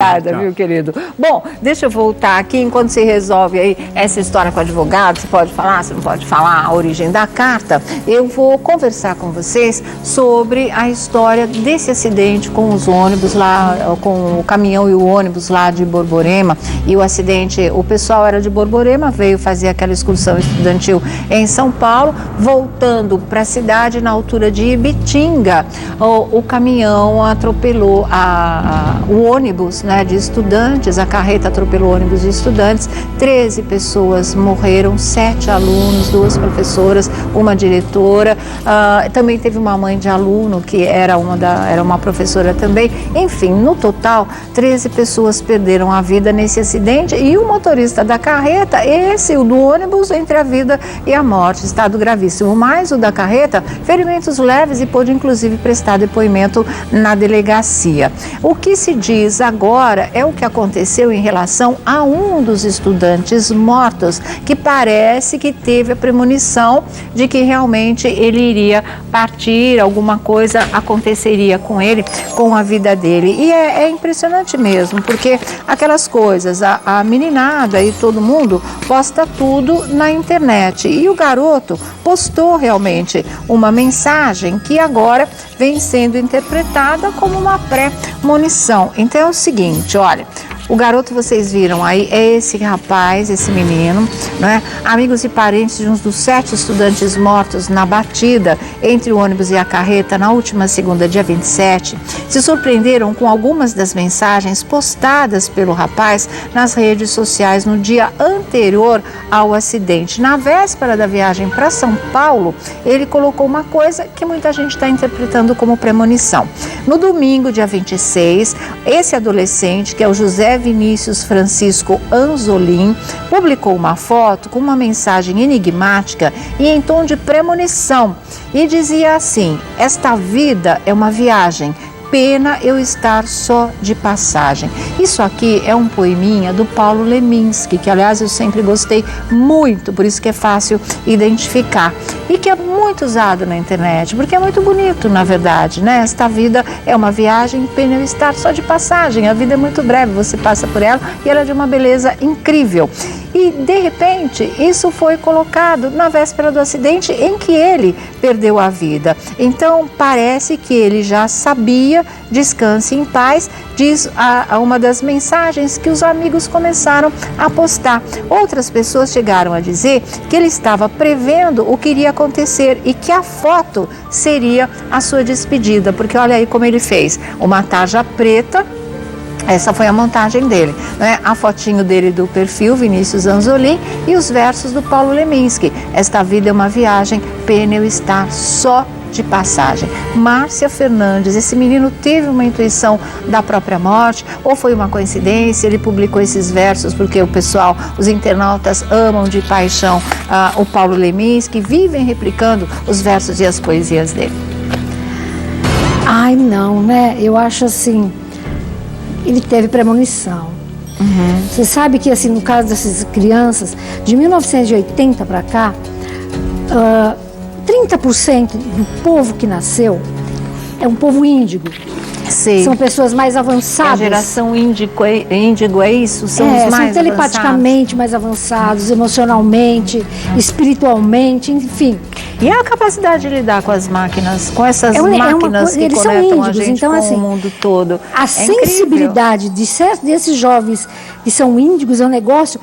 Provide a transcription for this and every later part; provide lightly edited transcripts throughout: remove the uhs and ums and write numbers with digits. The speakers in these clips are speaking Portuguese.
Obrigada, viu, querido? Bom, deixa eu voltar aqui, enquanto você resolve aí essa história com o advogado, você pode falar, você não pode falar a origem da carta, eu vou conversar com vocês sobre a história desse acidente com os ônibus lá, com o caminhão e o ônibus lá de Borborema, e o acidente, o pessoal era de Borborema, veio fazer aquela excursão estudantil em São Paulo, voltando para a cidade na altura de Ibitinga, o caminhão atropelou o ônibus, né, de estudantes, a carreta atropelou o ônibus de estudantes, 13 pessoas morreram, 7 alunos, 2 professoras, uma diretora, também teve uma mãe de aluno que era uma professora também, enfim, no total 13 pessoas perderam a vida nesse acidente e o motorista da carreta, o do ônibus, entre a vida e a morte, estado gravíssimo, mas o da carreta, ferimentos leves e pôde inclusive prestar depoimento na delegacia. O que se diz agora é o que aconteceu em relação a um dos estudantes mortos, que parece que teve a premonição de que realmente ele iria partir, alguma coisa aconteceria com ele, com a vida dele. E é impressionante mesmo, porque aquelas coisas, a meninada e todo mundo posta tudo na internet. E o garoto postou realmente uma mensagem que agora vem sendo interpretada como uma pré-monição. Então é o seguinte, olha, o garoto vocês viram aí é esse rapaz, esse menino, né? Amigos e parentes de um dos 7 estudantes mortos na batida entre o ônibus e a carreta na última segunda, dia 27, se surpreenderam com algumas das mensagens postadas pelo rapaz nas redes sociais no dia anterior ao acidente. Na véspera da viagem para São Paulo, ele colocou uma coisa que muita gente está interpretando como premonição. No domingo, dia 26, esse adolescente, que é o José Vinícius Francisco Anzolin, publicou uma foto com uma mensagem enigmática e em tom de premonição e dizia assim: esta vida é uma viagem, pena eu estar só de passagem. Isso aqui é um poeminha do Paulo Leminski, que aliás eu sempre gostei muito, por isso que é fácil identificar. E que é muito usado na internet, porque é muito bonito, na verdade, né? Esta vida é uma viagem, pena eu estar só de passagem. A vida é muito breve, você passa por ela e ela é de uma beleza incrível. E, de repente, isso foi colocado na véspera do acidente em que ele perdeu a vida. Então, parece que ele já sabia, descanse em paz, diz uma das mensagens que os amigos começaram a postar. Outras pessoas chegaram a dizer que ele estava prevendo o que iria acontecer e que a foto seria a sua despedida, porque olha aí como ele fez, uma tarja preta. Essa foi a montagem dele, né? A fotinho dele do perfil, Vinícius Anzolin, e os versos do Paulo Leminski. Esta vida é uma viagem, pena eu estar só de passagem. Márcia Fernandes, esse menino teve uma intuição da própria morte ou foi uma coincidência? Ele publicou esses versos porque o pessoal, os internautas amam de paixão o Paulo Leminski, vivem replicando os versos e as poesias dele. Ai, não, né? Eu acho assim, ele teve premonição. Você sabe que, assim, no caso dessas crianças, de 1980 para cá, 30% do povo que nasceu é um povo índigo. Sei. São pessoas mais avançadas. A geração índigo é isso? São os mais são telepaticamente mais avançados, emocionalmente, espiritualmente, enfim. E a capacidade de lidar com as máquinas, com essas máquinas que eles conectam são índigos, a gente então, com assim, o mundo todo. A sensibilidade desses jovens que são índigos é um negócio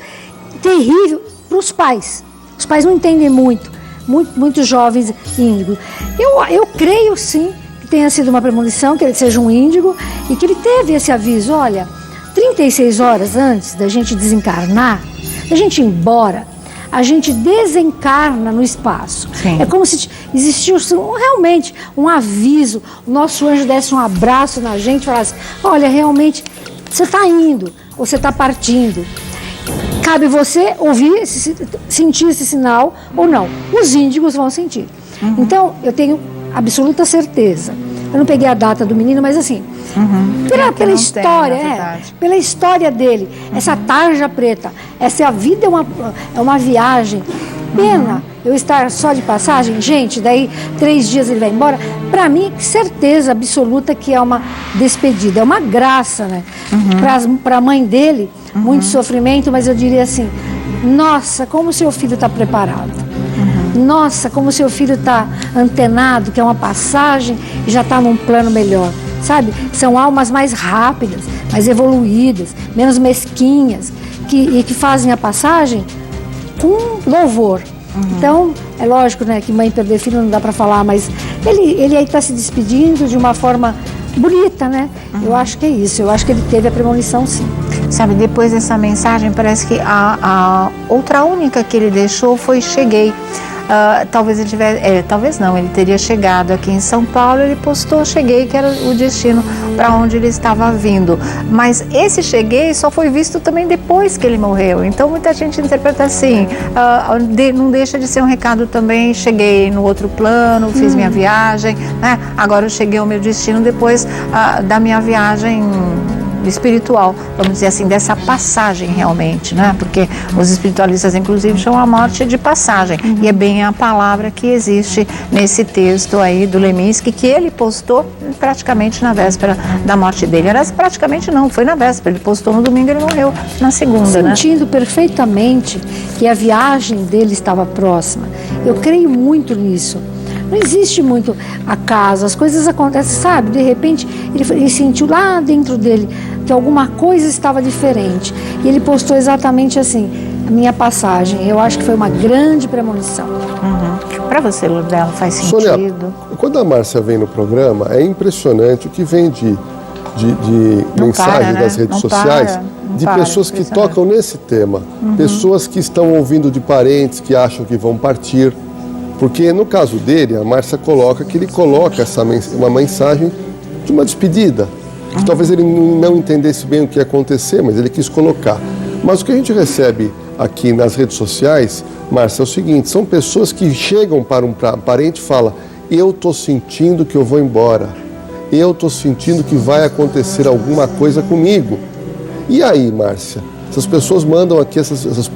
terrível para os pais. Os pais não entendem muitos jovens índigos. Eu creio sim que tenha sido uma premonição, que ele seja um índigo e que ele teve esse aviso. Olha, 36 horas antes da gente desencarnar, da gente ir embora, a gente desencarna no espaço. Sim. É como se existisse realmente um aviso, o nosso anjo desse um abraço na gente e falasse: olha, realmente você está indo, você está partindo. Cabe você ouvir, sentir esse sinal ou não. Os índigos vão sentir. Então, eu tenho absoluta certeza. Eu não peguei a data do menino, mas assim, pela história, pela história dele, essa tarja preta, essa vida é uma viagem, pena eu estar só de passagem. Gente, daí 3 dias ele vai embora. Para mim, certeza absoluta que é uma despedida, é uma graça, né? Para a mãe dele, muito sofrimento, mas eu diria assim, nossa, como seu filho está preparado. Nossa, como seu filho está antenado, que é uma passagem e já está num plano melhor. Sabe? São almas mais rápidas, mais evoluídas, menos mesquinhas, que fazem a passagem com louvor. Então, é lógico, né, que mãe perder filho não dá para falar, mas ele aí está se despedindo de uma forma bonita, né? Eu acho que é isso, eu acho que ele teve a premonição, sim. Sabe, depois dessa mensagem, parece que a outra única que ele deixou foi cheguei. Talvez ele tivesse, talvez não, ele teria chegado aqui em São Paulo, ele postou cheguei, que era o destino para onde ele estava vindo. Mas esse cheguei só foi visto também depois que ele morreu. Então muita gente interpreta assim, não deixa de ser um recado também, cheguei no outro plano, fiz minha viagem, né? Agora eu cheguei ao meu destino depois da minha viagem espiritual, vamos dizer assim, dessa passagem realmente, né? Porque os espiritualistas, inclusive, chamam a morte de passagem. E é bem a palavra que existe nesse texto aí do Leminski, que ele postou praticamente na véspera da morte dele. Aliás, praticamente não, foi na véspera. Ele postou no domingo e ele morreu na segunda, né? Sentindo perfeitamente que a viagem dele estava próxima. Eu creio muito nisso. Não existe muito acaso, as coisas acontecem, sabe? De repente, ele sentiu lá dentro dele que alguma coisa estava diferente. E ele postou exatamente assim, a minha passagem. Eu acho que foi uma grande premonição. Para você, Lourdela, faz sentido? Sônia, quando a Márcia vem no programa, é impressionante o que vem de mensagem das redes sociais, de pessoas que tocam nesse tema. Pessoas que estão ouvindo de parentes que acham que vão partir. Porque no caso dele, a Márcia coloca que ele coloca uma mensagem de uma despedida. Que talvez ele não entendesse bem o que ia acontecer, mas ele quis colocar. Mas o que a gente recebe aqui nas redes sociais, Márcia, é o seguinte, são pessoas que chegam para um parente e falam, eu estou sentindo que eu vou embora, eu estou sentindo que vai acontecer alguma coisa comigo. E aí, Márcia? Essas pessoas mandam aqui essas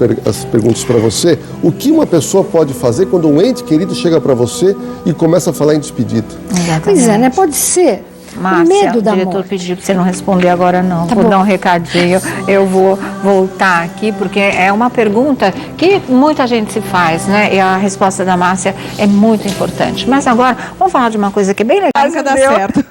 perguntas para você. O que uma pessoa pode fazer quando um ente querido chega para você e começa a falar em despedida? Exatamente. Pois é, né? Pode ser. Márcia, O medo da o diretor morte. pediu para você não responder agora não. Tá Vou bom. dar um recadinho, eu vou voltar aqui, porque é uma pergunta que muita gente se faz, né? E a resposta da Márcia é muito importante. Mas agora, vamos falar de uma coisa que é bem legal. Vai dar certo.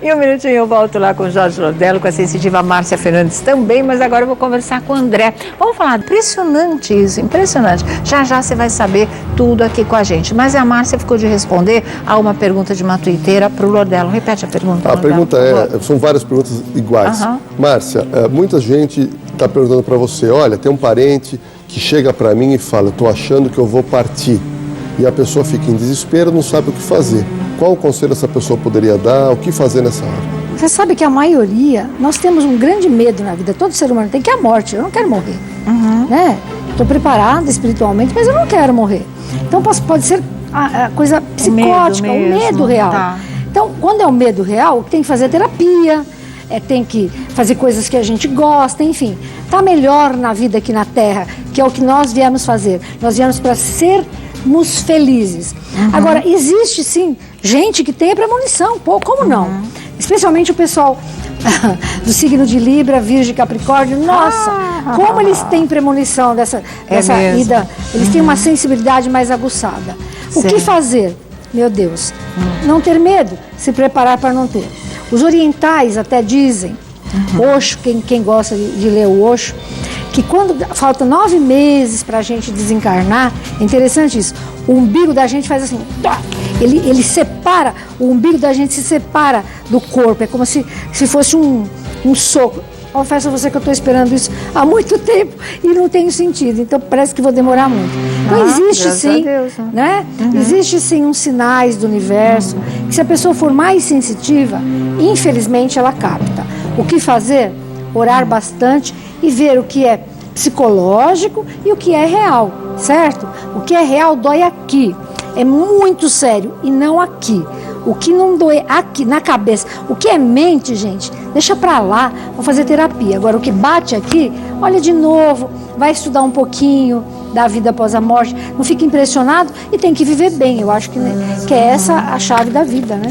E um minutinho eu volto lá com o Jorge Lourdela, com a sensitiva Márcia Fernandes também, mas agora eu vou conversar com o André. Vamos falar, impressionante isso, impressionante. Já já você vai saber tudo aqui com a gente. Mas a Márcia ficou de responder a uma pergunta de uma tuiteira para o Lourdela. Repete a pergunta. A pergunta são várias perguntas iguais. Márcia, muita gente está perguntando para você, olha, tem um parente que chega para mim e fala, estou achando que eu vou partir. E a pessoa fica em desespero, não sabe o que fazer. Qual o conselho essa pessoa poderia dar, o que fazer nessa hora? Você sabe que a maioria, nós temos um grande medo na vida, todo ser humano tem, que é a morte. Eu não quero morrer, né? Estou preparada espiritualmente, mas eu não quero morrer. Então pode ser a coisa psicótica, o medo real. Tá. Então, quando é o medo real, tem que fazer terapia, tem que fazer coisas que a gente gosta, enfim. Está melhor na vida aqui na Terra, que é o que nós viemos fazer. Nós viemos para sermos felizes. Agora, existe sim gente que tem a premonição, pô, como não? Especialmente o pessoal do signo de Libra, Virgem, Capricórnio. Nossa, como eles têm premonição dessa mesmo. ida, eles têm uma sensibilidade mais aguçada. O que fazer? Meu Deus, não ter medo, se preparar para não ter. Os orientais até dizem, Osho, quem gosta de ler o Osho, que quando falta 9 meses para a gente desencarnar, é interessante isso, o umbigo da gente faz assim, ele separa, o umbigo da gente se separa do corpo, é como se fosse um soco. Confesso a você que eu estou esperando isso há muito tempo e não tenho sentido, então parece que vou demorar muito. Então existe sim, né? Existe sim uns sinais do universo que se a pessoa for mais sensitiva, infelizmente ela capta. O que fazer? Orar bastante e ver o que é psicológico e o que é real, certo? O que é real dói aqui, é muito sério e não aqui. O que não dói aqui, na cabeça, o que é mente, gente, deixa pra lá, vamos fazer terapia. Agora, o que bate aqui, olha de novo, vai estudar um pouquinho da vida após a morte, não fica impressionado e tem que viver bem. Eu acho que é essa a chave da vida, né?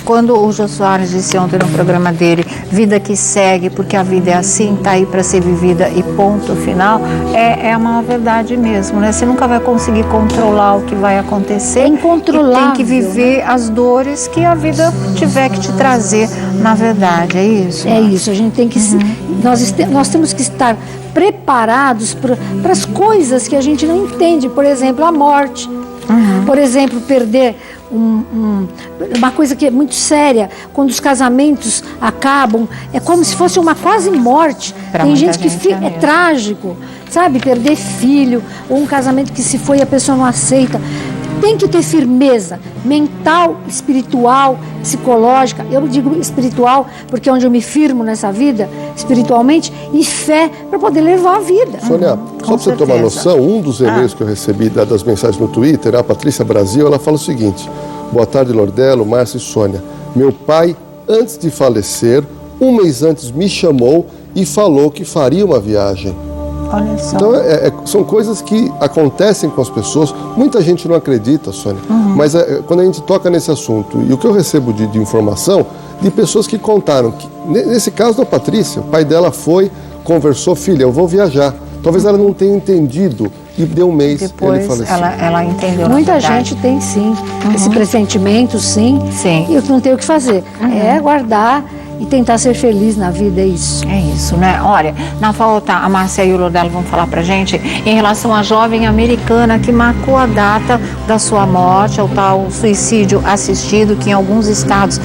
Quando o Jô Soares disse ontem no programa dele, vida que segue, porque a vida é assim, tá aí para ser vivida e ponto final, é uma verdade mesmo, né? Você nunca vai conseguir controlar o que vai acontecer. É incontrolável, tem que viver as dores que a vida tiver que te trazer, na verdade, é isso? É isso, a gente tem que... Nós temos que estar preparados para as coisas que a gente não entende, por exemplo, a morte, por exemplo, perder uma coisa que é muito séria, quando os casamentos acabam, é como se fosse uma quase morte. Tem gente que é trágico, sabe, perder filho, ou um casamento que se foi e a pessoa não aceita. Tem que ter firmeza mental, espiritual, psicológica. Eu digo espiritual porque é onde eu me firmo nessa vida, espiritualmente, e fé para poder levar a vida. Sônia, só para você ter uma noção, um dos e-mails que eu recebi das mensagens no Twitter, a Patrícia Brasil, ela fala o seguinte: boa tarde, Lordelo, Márcia e Sônia. Meu pai, antes de falecer, um mês antes me chamou e falou que faria uma viagem. Olha só. Então, são coisas que acontecem com as pessoas. Muita gente não acredita, Sônia, mas quando a gente toca nesse assunto, e o que eu recebo de informação, de pessoas que contaram, que, nesse caso da Patrícia, o pai dela foi, conversou, filha, eu vou viajar. Talvez ela não tenha entendido e deu um mês depois ele faleceu. Ela entendeu. Muita gente tem sim, esse pressentimento, sim, e não tem o que fazer. É aguardar e tentar ser feliz na vida, é isso. É isso, né? Olha, na volta, a Márcia e o Lordelo vão falar pra gente em relação à jovem americana que marcou a data da sua morte, ao tal suicídio assistido, que em alguns estados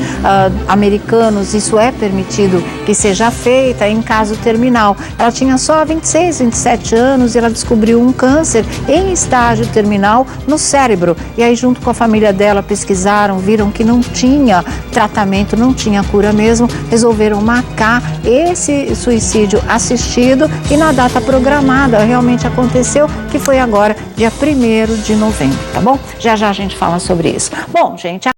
americanos isso é permitido que seja feita em caso terminal. Ela tinha só 26, 27 anos e ela descobriu um câncer em estágio terminal no cérebro. E aí, junto com a família dela, pesquisaram, viram que não tinha tratamento, não tinha cura mesmo, resolveram marcar esse suicídio assistido e na data programada realmente aconteceu, que foi agora, dia 1º de novembro, tá bom? Já já a gente fala sobre isso. Bom, gente...